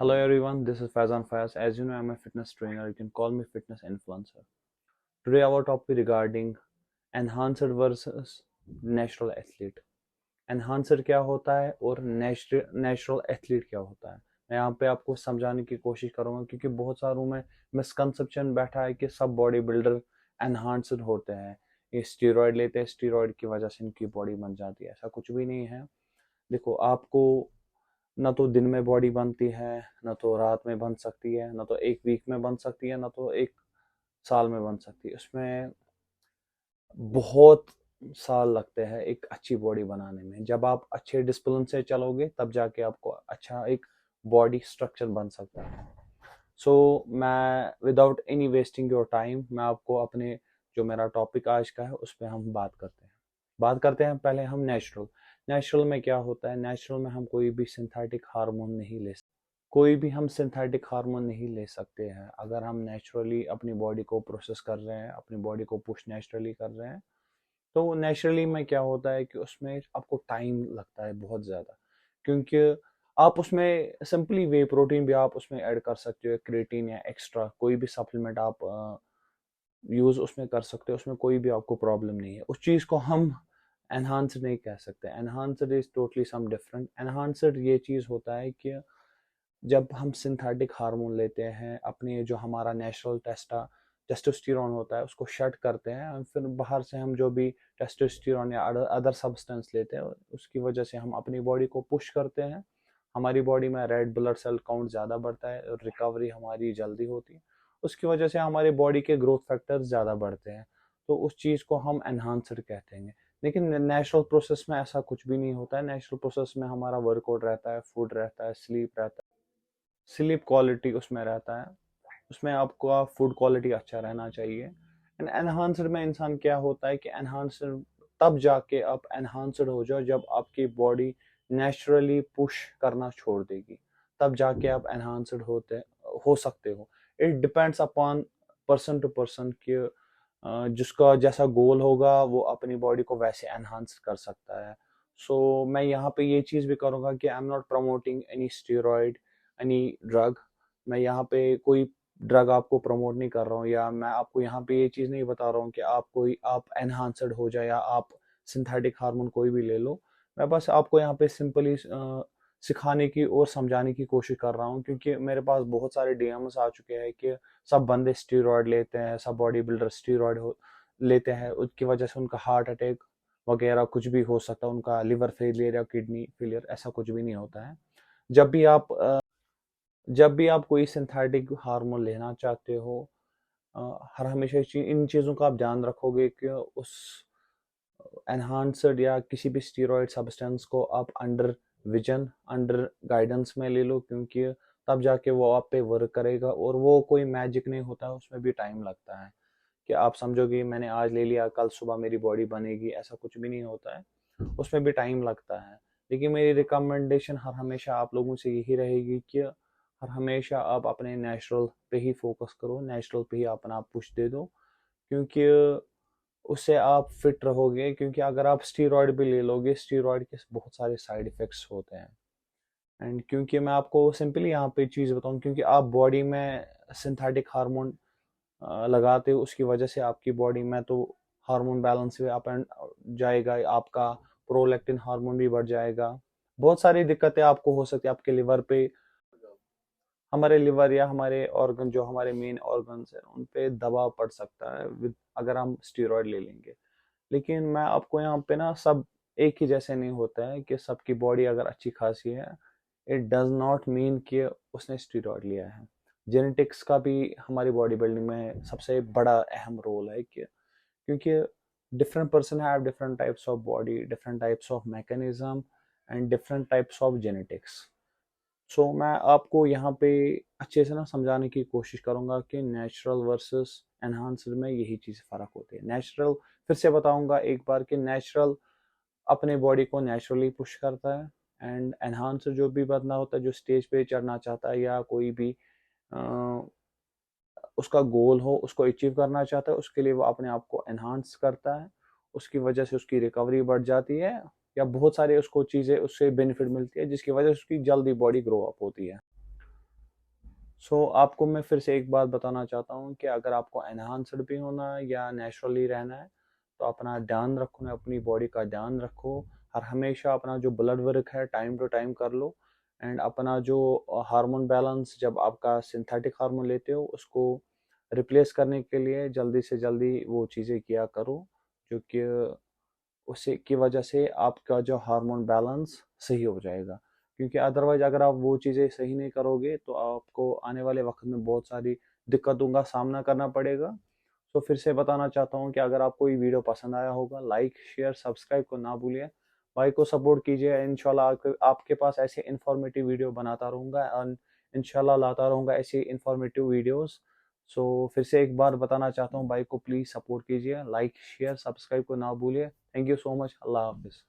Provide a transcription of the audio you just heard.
Hello everyone, this is Faizan Fayaz. As you know, I'm a fitness trainer. You can call me fitness influencer. Today our topic regarding enhancer versus natural athlete. Enhancer क्या होता है और natural athlete क्या होता है, मैं यहाँ पे आपको समझाने की कोशिश करूंगा क्योंकि बहुत सारों में मिसकंसेप्शन बैठा है कि सब बॉडी बिल्डर एनहांसर होते हैं। ये स्टीरॉयड लेते हैं, स्टीरॉयड की वजह से इनकी बॉडी बन जाती है। ऐसा कुछ भी नहीं है। देखो, आपको ना तो दिन में बॉडी बनती है, ना तो रात में बन सकती है, ना तो एक वीक में बन सकती है, ना तो एक साल में बन सकती है। उसमें बहुत साल लगते हैं एक अच्छी बॉडी बनाने में। जब आप अच्छे डिसिप्लिन से चलोगे तब जाके आपको अच्छा एक बॉडी स्ट्रक्चर बन सकता है। मैं without any wasting your time, मैं आपको अपने जो मेरा टॉपिक आज का है उस पर हम बात करते हैं। पहले हम नेचुरल में क्या होता है। नेचुरल में हम कोई भी सिंथेटिक हार्मोन नहीं ले सकते। कोई भी हम सिंथेटिक हार्मोन नहीं ले सकते हैं। अगर हम नेचुरली अपनी बॉडी को प्रोसेस कर रहे हैं, अपनी बॉडी को पुश नेचुरली कर रहे हैं, तो नेचुरली में क्या होता है कि उसमें आपको टाइम लगता है बहुत ज़्यादा। क्योंकि आप उसमें सिंपली वे प्रोटीन भी आप उसमें ऐड कर सकते हो, क्रिएटिन या एक्स्ट्रा कोई भी सप्लीमेंट आप यूज़ उसमें कर सकते हो। उसमें कोई भी आपको प्रॉब्लम नहीं है। उस चीज़ को हम एनहांसर नहीं कह सकते। Enhancer is totally some different. Enhancer ये चीज़ होता है कि जब हम सिंथेटिक हार्मोन लेते हैं, अपने जो हमारा नेचुरल टेस्टोस्टेरोन होता है उसको शट करते हैं, फिर बाहर से हम जो भी टेस्टोस्टेरोन या अदर सब्सटेंस लेते हैं उसकी वजह से हम अपनी बॉडी को पुश करते हैं। हमारी बॉडी में रेड ब्लड सेल काउंट ज़्यादा बढ़ता है और रिकवरी हमारी जल्दी होती है। उसकी वजह से हमारी बॉडी के ग्रोथ फैक्टर्स ज़्यादा बढ़ते हैं। तो उस चीज़ को हम एनहांसर कहते हैं। लेकिन नेचुरल प्रोसेस में ऐसा कुछ भी नहीं होता है। नेचुरल प्रोसेस में हमारा वर्कआउट रहता है, फूड रहता है, स्लीप रहता है। स्लीप क्वालिटी उसमें रहता है। उसमें आपका फूड क्वालिटी अच्छा रहना चाहिए। एंड एनहांसर में इंसान क्या होता है कि एनहांसर तब जाके आप एनहांसर हो जाओ जब आपकी बॉडी नेचुरली पुश करना छोड़ देगी। तब जाके आप एनहांसर हो सकते हो। It depends upon person to person कि जिसका जैसा गोल होगा वो अपनी बॉडी को वैसे एनहांस कर सकता है। मैं यहाँ पे ये चीज़ भी करूँगा कि I am not promoting any steroid, any drug. मैं यहाँ पे कोई ड्रग आपको प्रमोट नहीं कर रहा हूँ, या मैं आपको यहाँ पे ये चीज़ नहीं बता रहा हूँ कि आप एनहांसड हो जाए या आप सिंथेटिक हार्मोन कोई भी ले लो। मैं बस आपको यहाँ पे सिंपली सिखाने की और समझाने की कोशिश कर रहा हूँ, क्योंकि मेरे पास बहुत सारे डीएम्स आ चुके हैं कि सब बंदे स्टीरॉयड लेते हैं, सब बॉडी बिल्डर स्टीरॉयड लेते हैं, उसकी वजह से उनका हार्ट अटैक वगैरह कुछ भी हो सकता है, उनका लिवर फेलियर या किडनी फेलियर, ऐसा कुछ भी नहीं होता है। जब भी आप जब भी आप कोई सिंथेटिक हार्मोन लेना चाहते हो, हर हमेशा इन चीज़ों का आप ध्यान रखोगे कि उस एनहांसड या किसी भी स्टीरॉयड सब्सटेंस को आप अंडर विजन, अंडर गाइडेंस में ले लो, क्योंकि तब जाके वो आप पे वर्क करेगा। और वो कोई मैजिक नहीं होता है, उसमें भी टाइम लगता है कि आप समझोगे मैंने आज ले लिया कल सुबह मेरी बॉडी बनेगी, ऐसा कुछ भी नहीं होता है। उसमें भी टाइम लगता है। लेकिन मेरी रिकमेंडेशन हर हमेशा आप लोगों से यही रहेगी कि हर हमेशा आप अपने नेचुरल पे ही फोकस करो, नेचुरल पे ही अपना पुश दे दो, क्योंकि उससे आप फिट रहोगे। क्योंकि अगर आप स्टीरॉयड भी ले लोगे, स्टीरॉयड के बहुत सारे साइड इफेक्ट्स होते हैं। एंड क्योंकि मैं आपको सिंपली यहाँ पे चीज़ बताऊँ, क्योंकि आप बॉडी में सिंथेटिक हार्मोन लगाते हो, उसकी वजह से आपकी बॉडी में तो हार्मोन बैलेंस भी अप एंड जाएगा, आपका प्रोलैक्टिन हार्मोन भी बढ़ जाएगा। बहुत सारी दिक्कतें आपको हो सकती है आपके लिवर पे। हमारे लिवर या हमारे ऑर्गन, जो हमारे मेन ऑर्गन्स हैं, उन पे दबाव पड़ सकता है विद अगर हम स्टीरॉयड ले लेंगे। लेकिन मैं आपको यहाँ पे ना, सब एक ही जैसे नहीं होता है कि सबकी बॉडी अगर अच्छी खासी है, इट डज नॉट मीन कि उसने स्टीरॉयड लिया है। जेनेटिक्स का भी हमारी बॉडी बिल्डिंग में सबसे बड़ा अहम रोल है कि क्योंकि different person have different types of body, different types of mechanism and different types of genetics. मैं आपको यहाँ पे अच्छे से ना समझाने की कोशिश करूंगा कि नेचुरल वर्सेस एनहांसर में यही चीज़ फ़र्क होती है। नेचुरल, फिर से बताऊंगा एक बार कि नेचुरल अपने बॉडी को नेचुरली पुश करता है। एंड एनहांसर जो भी बंदा होता है जो स्टेज पे चढ़ना चाहता है या कोई भी उसका गोल हो, उसको अचीव करना चाहता है, उसके लिए वो अपने आप को एनहांस करता है। उसकी वजह से उसकी रिकवरी बढ़ जाती है, या बहुत सारे उसको चीज़ें उससे बेनिफिट मिलती है जिसकी वजह से उसकी जल्दी बॉडी ग्रो अप होती है। आपको मैं फिर से एक बात बताना चाहता हूँ कि अगर आपको एनहांसड भी होना है या नेचुरली रहना है, तो अपना ध्यान रखो, अपनी बॉडी का ध्यान रखो, और हमेशा अपना जो ब्लड वर्क है टाइम टू टाइम कर लो। एंड अपना जो हार्मोन बैलेंस, जब आपका सिंथेटिक हार्मोन लेते हो उसको रिप्लेस करने के लिए जल्दी से जल्दी वो चीज़ें किया करो, जो कि उसी की वजह से आपका जो हार्मोन बैलेंस सही हो जाएगा। क्योंकि अदरवाइज अगर आप वो चीज़ें सही नहीं करोगे तो आपको आने वाले वक्त में बहुत सारी दिक्कतों का सामना करना पड़ेगा। तो फिर से बताना चाहता हूँ कि अगर आपको ये वीडियो पसंद आया होगा, लाइक शेयर सब्सक्राइब को ना भूलिए, भाई को सपोर्ट कीजिए। इंशाल्लाह आपके पास ऐसे इंफॉर्मेटिव वीडियो बनाता रहूँगा, और इंशाल्लाह लाता रहूँगा ऐसे इंफॉर्मेटिव वीडियोस। फिर से एक बार बताना चाहता हूँ, भाई को प्लीज़ सपोर्ट कीजिए, लाइक शेयर सब्सक्राइब को ना भूलिए। Thank you so much. अल्लाह हाफिज़।